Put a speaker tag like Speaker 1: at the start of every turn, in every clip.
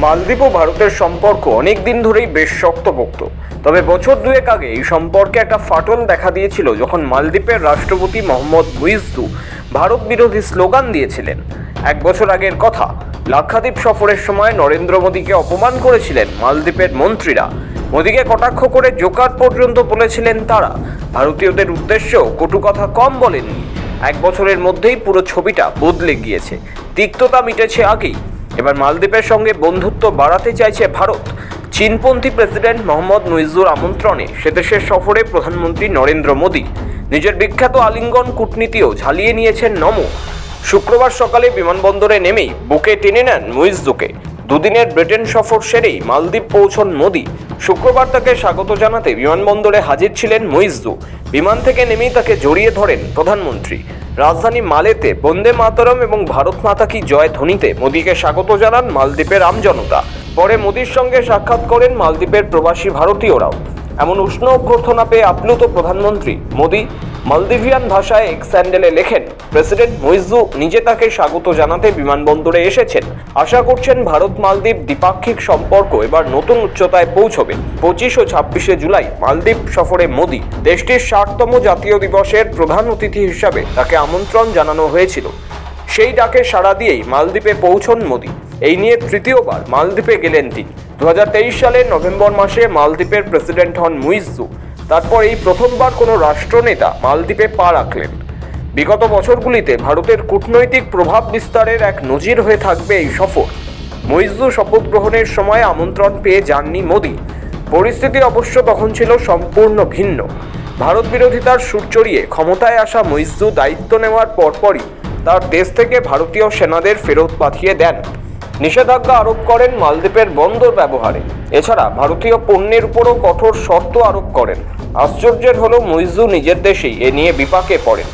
Speaker 1: মালদ্বীপ ও ভারতের সম্পর্ক অনেক দিন ধরেই বেশ শক্তপোক্ত। তবে বছর দুয়েক আগে এই সম্পর্কে একটা ফাটল দেখা দিয়েছিল যখন মালদ্বীপের রাষ্ট্রপতি মোহাম্মদ মুইজ্জু ভারত বিরোধী স্লোগান দিয়েছিলেন। এক বছর আগের কথা, লাক্ষাদ্বীপ সফরের সময় নরেন্দ্র মোদীকে অপমান করেছিলেন মালদ্বীপের মন্ত্রীরা। মোদীকে কটাক্ষ করে জোকার পর্যন্ত বলেছিলেন তারা। ভারতীয়দের উদ্দেশ্যেও কটু কথা কম বলেননি। এক বছরের মধ্যেই পুরো ছবিটা বদলে গিয়েছে। তিক্ততা মিটেছে আগেই। এবার মালদ্বীপের সঙ্গে বন্ধুত্ব বাড়াতে চাইছে ভারত। চীনপন্থী প্রেসিডেন্ট মোহাম্মদ মুইজ্জুর আমন্ত্রণে সে দেশের সফরে প্রধানমন্ত্রী নরেন্দ্র মোদী নিজের বিখ্যাত আলিঙ্গন কূটনীতিও ঝালিয়ে নিয়েছেন নমো। শুক্রবার সকালে বিমানবন্দরে নেমেই বুকে টেনে নেন মুইজ্জুকে। দুদিনের ব্রিটেন সফর সেরেই মালদ্বীপ পৌঁছন মোদী। শুক্রবার তাকে স্বাগত জানাতে বিমানবন্দরে হাজির ছিলেন মুইজ্জু। বিমান থেকে নেমেই তাকে জড়িয়ে ধরেন প্রধানমন্ত্রী। রাজধানী মালেতে বন্দে মাতরম এবং ভারত মাতা কি জয় ধ্বনিতে মোদীকে স্বাগত জানান মালদ্বীপের আমজনতা। পরে মোদীর সঙ্গে সাক্ষাৎ করেন মালদ্বীপের প্রবাসী ভারতীয়রাও। এমন উষ্ণ অভ্যর্থনা পেয়ে আপ্লুত প্রধানমন্ত্রী মোদী মালদ্বীভিয়ান ভাষায় এক্স হ্যান্ডেলে লেখেন, প্রেসিডেন্ট মুইজ্জু নিজে তাকে স্বাগত জানাতে বিমানবন্দরে এসেছেন। আশা করছেন ভারত মালদ্বীপ দ্বিপাক্ষিক সম্পর্ক এবার নতুন উচ্চতায় পৌঁছবে। 25 ও 26শে জুলাই মালদ্বীপ সফরে মোদী। দেশটির 60তম জাতীয় দিবসের প্রধান অতিথি হিসাবে তাকে আমন্ত্রণ জানানো হয়েছিল। সেই ডাকে সাড়া দিয়েই মালদ্বীপে পৌঁছন মোদী। এই নিয়ে তৃতীয়বার মালদ্বীপে গেলেন তিনি। 2023 সালের নভেম্বর মাসে মালদ্বীপের প্রেসিডেন্ট হন মুইজ্জু। তারপর এই প্রথমবার কোনো রাষ্ট্রনেতা মালদ্বীপে পা রাখলেন। বিগত বছরগুলিতে ভারতের কূটনৈতিক প্রভাব বিস্তারের এক নজির হয়ে থাকবে এই সফর। মুইজ্জু শপথ গ্রহণের সময় আমন্ত্রণ পেয়ে যাননি মোদী। পরিস্থিতি অবশ্য তখন ছিল সম্পূর্ণ ভিন্ন। ভারত বিরোধিতার সুর চড়িয়ে ক্ষমতায় আসা মুইজ্জু দায়িত্ব নেওয়ার পরপরই তার দেশ থেকে ভারতীয় সেনাদের ফেরত পাঠিয়ে দেন। নিষেধাজ্ঞা আরোপ করেন মালদ্বীপের বন্দর ব্যবহারে। এছাড়া ভারতীয় পণ্যের উপরও কঠোর শর্ত আরোপ করেন। আশ্চর্যের হলো মুইজ্জু নিজের দেশেই এ নিয়ে বিপাকে পড়েন।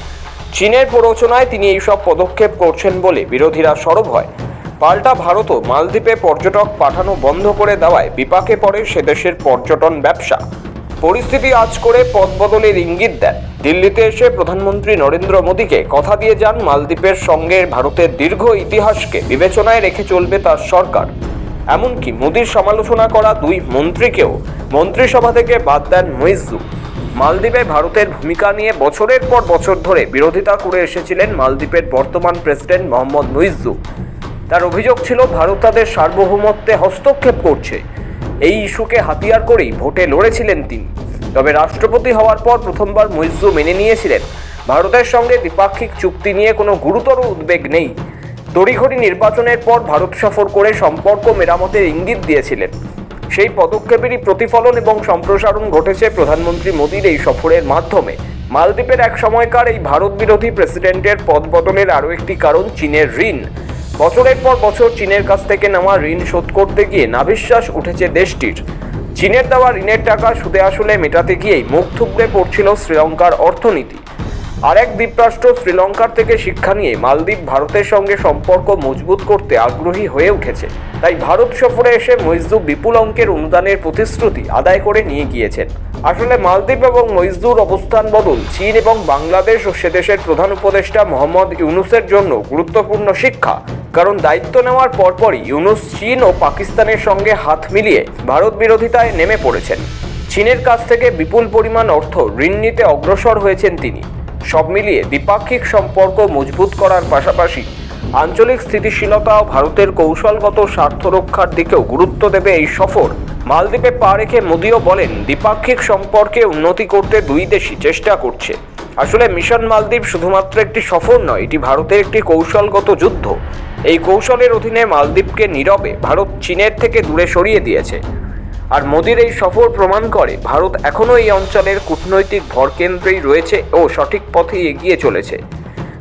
Speaker 1: চীনের প্ররোচনায় তিনি এইসব পদক্ষেপ করছেন বলে বিরোধীরা সরব হয়। পাল্টা ভারতও মালদ্বীপে পর্যটক পাঠানো বন্ধ করে দেওয়ায় বিপাকে পড়ে সে দেশের পর্যটন ব্যবসা। পরিস্থিতি আঁচ করে পথ বদলের ইঙ্গিত দেন। দিল্লিতে এসে প্রধানমন্ত্রী নরেন্দ্র মোদীকে কথা দিয়ে যান মালদ্বীপের সঙ্গে ভারতের দীর্ঘ ইতিহাসকে বিবেচনায় রেখে চলবে তার সরকার। এমনকি মোদীর সমালোচনা করা দুই মন্ত্রীকেও মন্ত্রিসভা থেকে বাদ দেন মুইজ্জু। মালদ্বীপে ভারতের ভূমিকা নিয়ে বছরের পর বছর ধরে বিরোধিতা করে এসেছিলেন মালদ্বীপের বর্তমান প্রেসিডেন্ট মোহাম্মদ মুইজ্জু। তার অভিযোগ ছিল ভারত তাদের সার্বভৌমত্বে হস্তক্ষেপ করছে। এই ইস্যুকে হাতিয়ার করেই ভোটে লড়েছিলেন তিনি। তবে রাষ্ট্রপতি হওয়ার পর প্রথমবার মুইজ্জু মেনে নিয়েছিলেন ভারতের সঙ্গে দ্বিপাক্ষিক চুক্তি নিয়ে কোনো গুরুতর উদ্বেগ নেই। তড়িঘড়ি নির্বাচনের পর ভারত সফর করে সম্পর্ক মেরামতের ইঙ্গিত দিয়েছিলেন। সেই পদক্ষেপেরই প্রতিফলন এবং সম্প্রসারণ ঘটেছে প্রধানমন্ত্রী মোদীর এই সফরের মাধ্যমে। মালদ্বীপের এক সময়কার এই ভারত বিরোধী প্রেসিডেন্টের পদ বদলের আরও একটি কারণ চীনের ঋণ। বছরের পর বছর চীনের কাছ থেকে নেওয়া ঋণ শোধ করতে গিয়ে নাভিশ্বাস উঠেছে দেশটির। চীনের দেওয়া ঋণের টাকা সুদে আসলে মেটাতে গিয়েই মুখ থুবড়ে পড়ছিল শ্রীলঙ্কার অর্থনীতি। আরেক দ্বীপরাষ্ট্র শ্রীলঙ্কার থেকে শিক্ষা নিয়ে মালদ্বীপ ভারতের সঙ্গে সম্পর্ক মজবুত করতে আগ্রহী হয়ে উঠেছে। তাই ভারত সফরে এসে মুইজ্জু বিপুল অঙ্কের অনুদানের প্রতিশ্রুতি আদায় করে নিয়ে গিয়েছেন। আসলে মালদ্বীপ এবং মুইজ্জুর অবস্থান বদল চীন এবং বাংলাদেশ ও সে দেশের প্রধান উপদেষ্টা মোহাম্মদ ইউনুসের জন্য গুরুত্বপূর্ণ শিক্ষা। কারণ দায়িত্ব নেওয়ার পরপরই ইউনুস চীন ও পাকিস্তানের সঙ্গে হাত মিলিয়ে ভারত বিরোধিতায় নেমে পড়েছেন। চীনের কাছ থেকে বিপুল পরিমাণ অর্থ ঋণ নিতে অগ্রসর হয়েছেন তিনি। সব মিলিয়ে দ্বিপাক্ষিক সম্পর্ক মজবুত করার পাশাপাশি আঞ্চলিক স্থিতিশীলতা ও ভারতের কৌশলগত স্বার্থ রক্ষার দিকেও গুরুত্ব দেবে এই সফর। মালদ্বীপে পা রেখে মোদীও বলেন, দ্বিপাক্ষিক সম্পর্কে উন্নতি করতে দুই দেশই চেষ্টা করছে। আসলে মিশন মালদ্বীপ শুধুমাত্র একটি সফর নয়, এটি ভারতের একটি কৌশলগত যুদ্ধ। এই কৌশলের অধীনে মালদ্বীপকে নীরবে ভারত চীনের থেকে দূরে সরিয়ে দিয়েছে। আর মোদীর এই সফর প্রমাণ করে ভারত এখনও এই অঞ্চলের কূটনৈতিক ভরকেন্দ্রেই রয়েছে ও সঠিক পথে এগিয়ে চলেছে।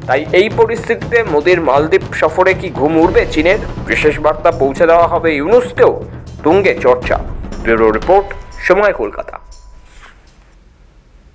Speaker 1: তাই এই পরিস্থিতিতে মোদীর মালদ্বীপ সফরে কি ঘুম উড়বে চীনের? বিশেষ বার্তা পৌঁছে দেওয়া হবে ইউনুসকেও? তুঙ্গে চর্চা। ব্যুরো রিপোর্ট, সময় কলকাতা।